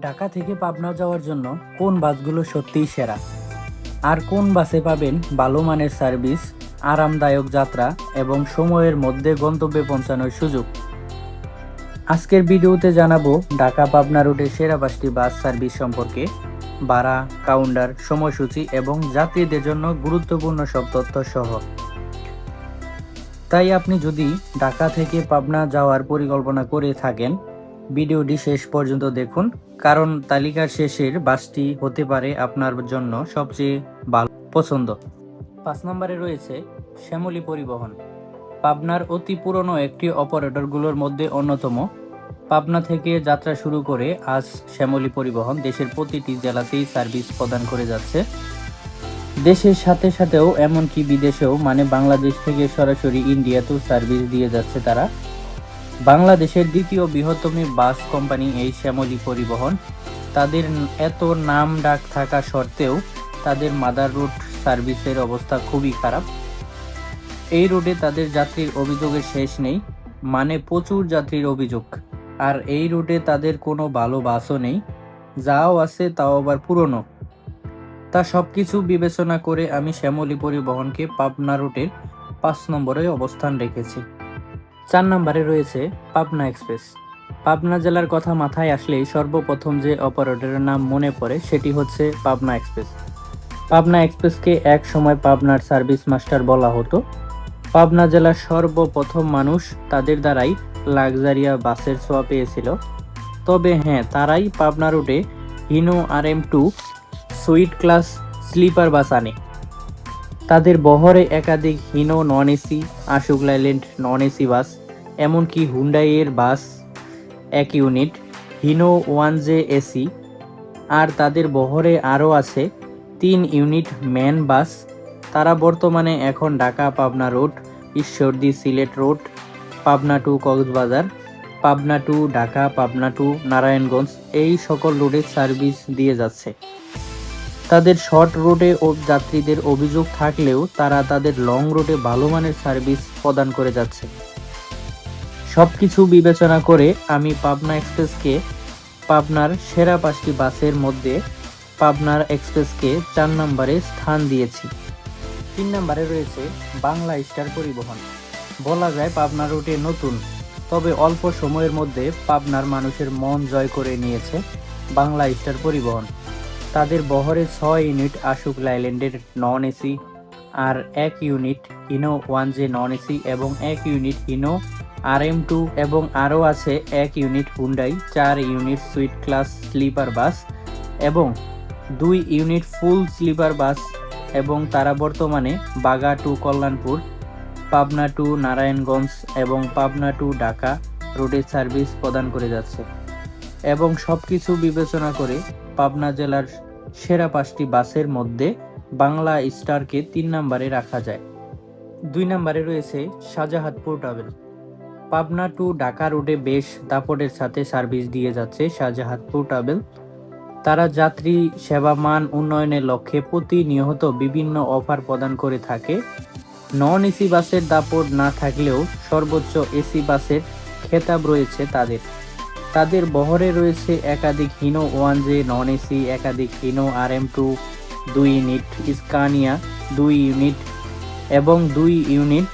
ঢাকা থেকে পাবনা যাওয়ার জন্য কোন বাসগুলো সত্যিই সেরা, আর কোন বাসে পাবেন ভালো মানের সার্ভিস, আরামদায়ক যাত্রা এবং সময়ের মধ্যে গন্তব্যে পৌঁছানোর সুযোগ। আজকের ভিডিওতে জানাবো ঢাকা পাবনা রুটের সেরা 5টি বাস সার্ভিস সম্পর্কে, ভাড়া, কাউন্টার, সময়সূচি এবং যাত্রীদের জন্য গুরুত্বপূর্ণ সব তথ্য সহ। তাই আপনি যদি ঢাকা থেকে পাবনা যাওয়ার পরিকল্পনা করে থাকেন, ভিডিওটি শেষ পর্যন্ত দেখুন, কারণ তালিকার শেষের বাসটি হতে পারে আপনার জন্য সবচেয়ে ভালো পছন্দ। 5 নম্বরে রয়েছে শ্যামলী পরিবহন। পাবনার অতি পুরনো একটি অপারেটরগুলোর মধ্যে অন্যতম। পাবনা থেকে যাত্রা শুরু করে আজ শ্যামলী পরিবহন দেশের প্রতিটি জেলাতেই সার্ভিস প্রদান করে যাচ্ছে। দেশের সাথে সাথেও এমনকি বিদেশেও, মানে বাংলাদেশ থেকে সরাসরি ইন্ডিয়াতেও সার্ভিস দিয়ে যাচ্ছে তারা। বাংলাদেশের দ্বিতীয় বৃহত্তম বাস কোম্পানি এই শ্যামলী পরিবহন। তাদের এত নাম ডাক থাকা সত্ত্বেও তাদের মাদার রুট সার্ভিসের অবস্থা খুবই খারাপ। এই রুটে তাদের যাত্রীর অভিযোগের শেষ নেই, মানে প্রচুর যাত্রীর অভিযোগ। আর এই রুটে তাদের কোনো ভালো বাসও নেই, যাও আছে তাও আবার পুরনো। তা সবকিছু বিবেচনা করে আমি শ্যামলী পরিবহনকে পাবনা রুটের 5 নম্বরে অবস্থান রেখেছি। 4 নম্বরে রয়েছে পাবনা এক্সপ্রেস। পাবনা জেলার কথা মাথায় আসলেই সর্বপ্রথম যে অপারেটরের নাম মনে পড়ে সেটি হচ্ছে পাবনা এক্সপ্রেস। পাবনা এক্সপ্রেসকে এক সময় পাবনার সার্ভিস মাস্টার বলা হতো। পাবনা জেলার সর্বপ্রথম মানুষ তাদের দ্বারাই লাক্সারিয়া বাসের ছোঁয়া পেয়েছিল। তবে হ্যাঁ, তারাই পাবনা রুটে Hino RM2 suite class sleeper bus আনে। তাদের বহরে একাধিক Hino non AC, Ashok Leyland non AC bus, এমনকি হুন্ডাইয়ের bus 1 unit, Hino 1J AC. আর তাদের বহরে আরও আছে 3 ইউনিট ম্যান বাস। তারা বর্তমানে এখন Dhaka Pabna road, Ishwardi Sylhet road, Pabna two Cox's Bazar, Pabna two Dhaka, Pabna to Narayanganj এই সকল রুটে সার্ভিস দিয়ে যাচ্ছে। তাদের শর্ট রুটে যাত্রীদের অভিযোগ থাকলেও তারা তাদের লং রুটে ভালো মানের সার্ভিস প্রদান করে যাচ্ছে। সবকিছু বিবেচনা করে আমি পাবনা এক্সপ্রেসকে পাবনার সেরা 5টি বাসের মধ্যে পাবনার এক্সপ্রেসকে 4 নম্বরে স্থান দিয়েছি। 3 নম্বরে রয়েছে বাংলা স্টার পরিবহন। বলা যায় পাবনা রুটে নতুন, তবে অল্প সময়ের মধ্যে পাবনার মানুষের মন জয় করে নিয়েছে বাংলা স্টার পরিবহন। তাদের বহরে 6 ইউনিট আশুক লাইল্যান্ডের নন এসি, আর 1 unit Hino 1J non AC এবং 1 ইউনিট হিনো RM2 এবং আরও আছে 1 unit Hyundai 4 unit suite class sleeper bus এবং 2 ইউনিট ফুল স্লিপার বাস। এবং তারা বর্তমানে বাগা টু কল্যাণপুর, পাবনা টু নারায়ণগঞ্জ এবং পাবনা টু ঢাকা রুটে সার্ভিস প্রদান করে যাচ্ছে। এবং সবকিছু বিবেচনা করে পাবনা জেলার সেরা 5টি বাসের মধ্যে বাংলা স্টারকে 3 নম্বরে রাখা যায়। 2 নম্বরে রয়েছে শাহজাহানপুর ট্রাভেল। পাবনা টু ঢাকা রুটে বেশ দাপটের সাথে সার্ভিস দিয়ে যাচ্ছে শাহজাহানপুর ট্রাভেল। তারা যাত্রী সেবা মান উন্নয়নের লক্ষ্যে প্রতিনিয়ত বিভিন্ন অফার প্রদান করে থাকে। নন এসি বাসের দাপট না থাকলেও সর্বোচ্চ এসি বাসের খেতাব রয়েছে তাদের। তাদের বহরে রয়েছে একাধিক হিনো 1J নন এসি, একাধিক Hino RM2 2 unit, Scania 2 unit এবং 2 ইউনিট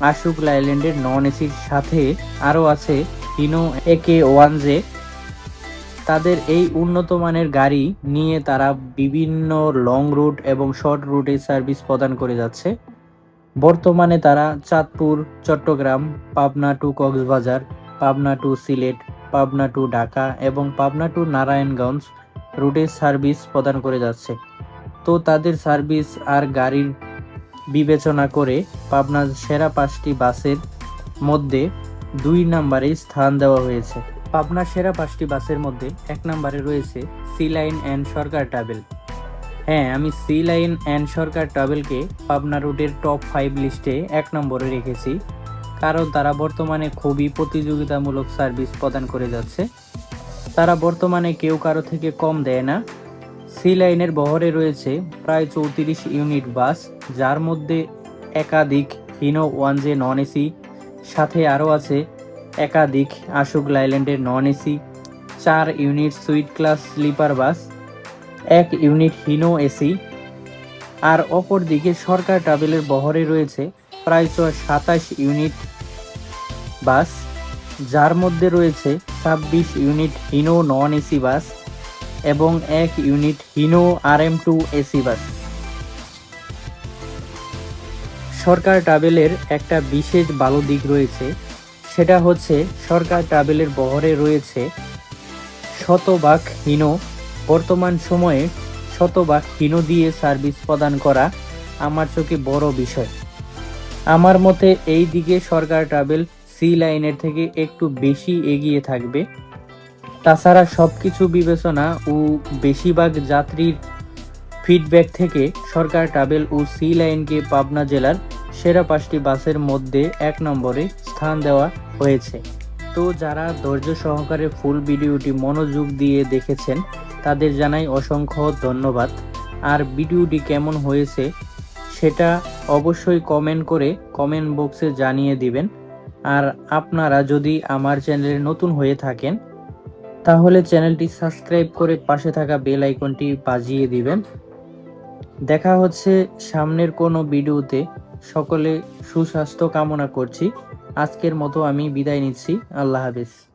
আশুক লাইল্যান্ডের নন এসির সাথে আরও আছে হিনো AK1J। তাদের এই উন্নত মানের গাড়ি নিয়ে তারা বিভিন্ন লং রুট এবং শর্ট রুটে সার্ভিস প্রদান করে যাচ্ছে। বর্তমানে তারা Chandpur, Chittagong, Pabna two Cox's Bazar, Pabna two Sylhet, Pabna two Dhaka এবং পাবনা টু নারায়ণগঞ্জ রুটে সার্ভিস প্রদান করে যাচ্ছে। তো তাদের সার্ভিস আর গাড়ির বিবেচনা করে পাবনার সেরা 5টি বাসের মধ্যে 2 নম্বরে স্থান দেওয়া হয়েছে। পাবনার সেরা 5টি বাসের মধ্যে 1 নম্বরে রয়েছে sea line and Sarkar travel. হ্যাঁ, আমি সি লাইন অ্যান্ড সরকার ট্রাভেলকে পাবনা রুটের টপ 5 লিস্টে 1 নম্বরে রেখেছি, কারণ তারা বর্তমানে খুবই প্রতিযোগিতামূলক সার্ভিস প্রদান করে যাচ্ছে। তারা বর্তমানে কেউ কারো থেকে কম দেয় না। সি লাইনের বহরে রয়েছে প্রায় 34 ইউনিট বাস, যার মধ্যে একাধিক হিনো 1J নন এসি, সাথে আরও আছে একাধিক আশুক লাইল্যান্ডের non AC, 4 unit suite class sleeper bus, 1 unit Hino AC. আর অপরদিকে সরকার ট্রাভেলের বহরে রয়েছে প্রায় 27 ইউনিট বাস, যার মধ্যে রয়েছে 26 unit Hino non AC bus এবং 1 unit Hino RM2 AC bus. Sarkar ট্রাভেলের একটা বিশেষ ভালো দিক রয়েছে, সেটা হচ্ছে সরকার ট্রাভেলের বহরে রয়েছে শতভাগ হিনো। বর্তমান সময়ে শতভাগ হিনো দিয়ে সার্ভিস প্রদান করা আমার চোখে বড় বিষয়। আমার মতে এই দিকে সরকার ট্রাভেল সি লাইনের থেকে একটু বেশি এগিয়ে থাকবে। তাছাড়া সবকিছু বিবেচনা ও বেশিরভাগ যাত্রীর ফিডব্যাক থেকে সরকার ট্রাভেল ও সি লাইনকে পাবনা জেলার সেরা 5টি বাসের মধ্যে 1 নম্বরে স্থান দেওয়া হয়েছে। তো যারা ধৈর্য সহকারে ফুল ভিডিওটি মনোযোগ দিয়ে দেখেছেন তাদের জানাই অসংখ্য ধন্যবাদ। আর ভিডিওটি কেমন হয়েছে সেটা অবশ্যই কমেন্ট করে কমেন্ট বক্সে জানিয়ে দিবেন। আর আপনারা যদি আমার চ্যানেলে নতুন হয়ে থাকেন তাহলে চ্যানেলটি সাবস্ক্রাইব করে পাশে থাকা বেল আইকনটি বাজিয়ে দিবেন। দেখা হচ্ছে সামনের কোনো ভিডিওতে। সকলে সুস্বাস্থ্য কামনা করছি। আজকের মতো আমি বিদায় নিচ্ছি। আল্লাহ হাফেজ।